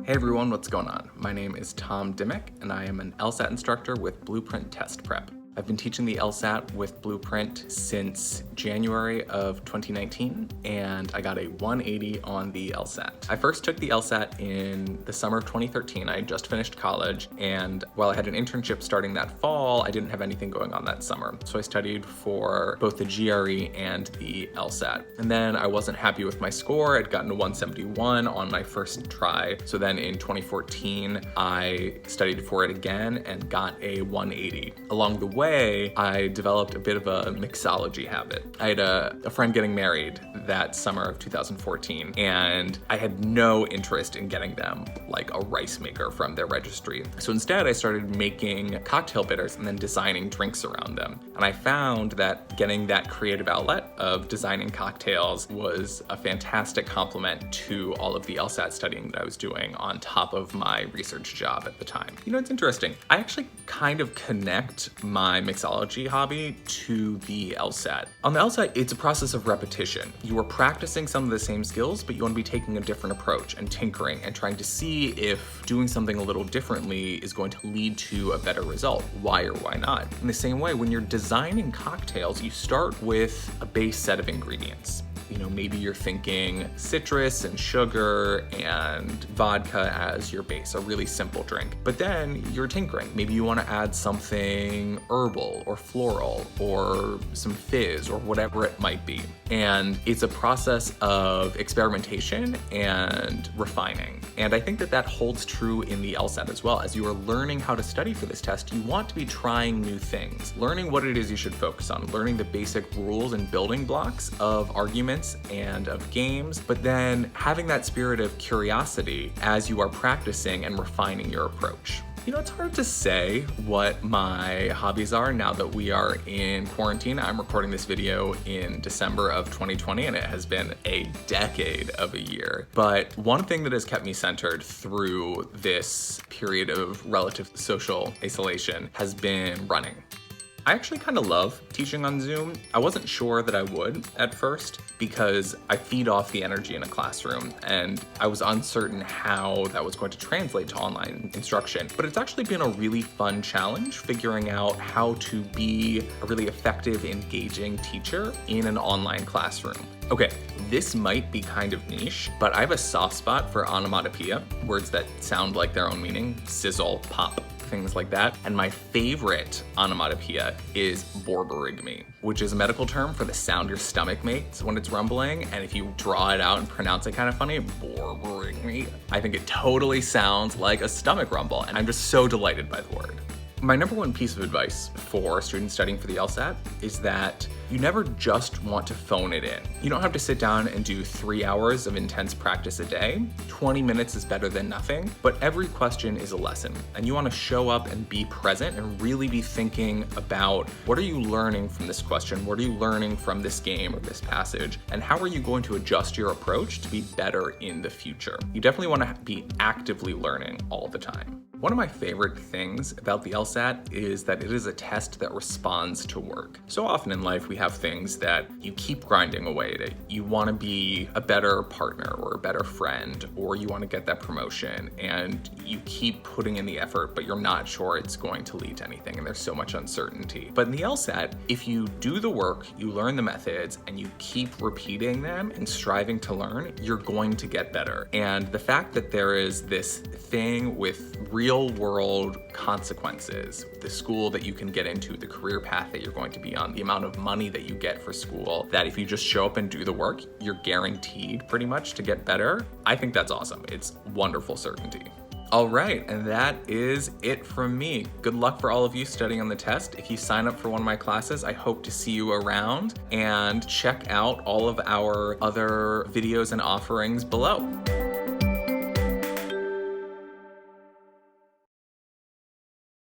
Hey everyone, what's going on? My name is Thom and I am an LSAT instructor with Blueprint Test Prep. I've been teaching the LSAT with Blueprint since January of 2019, and I got a 180 on the LSAT. I first took the LSAT in the summer of 2013. I had just finished college, and while I had an internship starting that fall, I didn't have anything going on that summer. So I studied for both the GRE and the LSAT. And then I wasn't happy with my score. I'd gotten a 171 on my first try. So then in 2014, I studied for it again and got a 180. Along the way, I developed a bit of a mixology habit. I had a friend getting married that summer of 2014, and I had no interest in getting them like a rice maker from their registry. So instead, I started making cocktail bitters and then designing drinks around them. And I found that getting that creative outlet of designing cocktails was a fantastic complement to all of the LSAT studying that I was doing on top of my research job at the time. You know, it's interesting. I actually kind of connect my mixology hobby to the LSAT. On the LSAT, it's a process of repetition. You are practicing some of the same skills, but you want to be taking a different approach and tinkering and trying to see if doing something a little differently is going to lead to a better result. Why or why not? In the same way, when you're designing cocktails, you start with a base set of ingredients. You know, maybe you're thinking citrus and sugar and vodka as your base, a really simple drink. But then you're tinkering. Maybe you want to add something herbal or floral or some fizz or whatever it might be. And it's a process of experimentation and refining. And I think that that holds true in the LSAT as well. As you are learning how to study for this test, you want to be trying new things, learning what it is you should focus on, learning the basic rules and building blocks of arguments and of games, but then having that spirit of curiosity as you are practicing and refining your approach. You know, it's hard to say what my hobbies are now that we are in quarantine. I'm recording this video in December of 2020, and it has been a decade of a year. But one thing that has kept me centered through this period of relative social isolation has been running. I actually kind of love teaching on Zoom. I wasn't sure that I would at first because I feed off the energy in a classroom, and I was uncertain how that was going to translate to online instruction. But it's actually been a really fun challenge figuring out how to be a really effective, engaging teacher in an online classroom. Okay, this might be kind of niche, but I have a soft spot for onomatopoeia, words that sound like their own meaning, sizzle, pop, things like that. And my favorite onomatopoeia is borborygmi, which is a medical term for the sound your stomach makes when it's rumbling. And if you draw it out and pronounce it kind of funny, borborygmi, I think it totally sounds like a stomach rumble. And I'm just so delighted by the word. My number one piece of advice for students studying for the LSAT is that you never just want to phone it in. You don't have to sit down and do 3 hours of intense practice a day. 20 minutes is better than nothing, but every question is a lesson. And you want to show up and be present and really be thinking about what are you learning from this question? What are you learning from this game or this passage? And how are you going to adjust your approach to be better in the future? You definitely want to be actively learning all the time. One of my favorite things about the LSAT is that it is a test that responds to work. So often in life, we have things that you keep grinding away at. You want to be a better partner or a better friend, or you want to get that promotion, and you keep putting in the effort, but you're not sure it's going to lead to anything, and there's so much uncertainty. But in the LSAT, if you do the work, you learn the methods, and you keep repeating them and striving to learn, you're going to get better. And the fact that there is this thing with real world consequences, the school that you can get into, the career path that you're going to be on, the amount of money that you get for school, that if you just show up and do the work, you're guaranteed pretty much to get better. I think that's awesome. It's wonderful certainty. All right, and that is it from me. Good luck for all of you studying on the test. If you sign up for one of my classes, I hope to see you around, and check out all of our other videos and offerings below.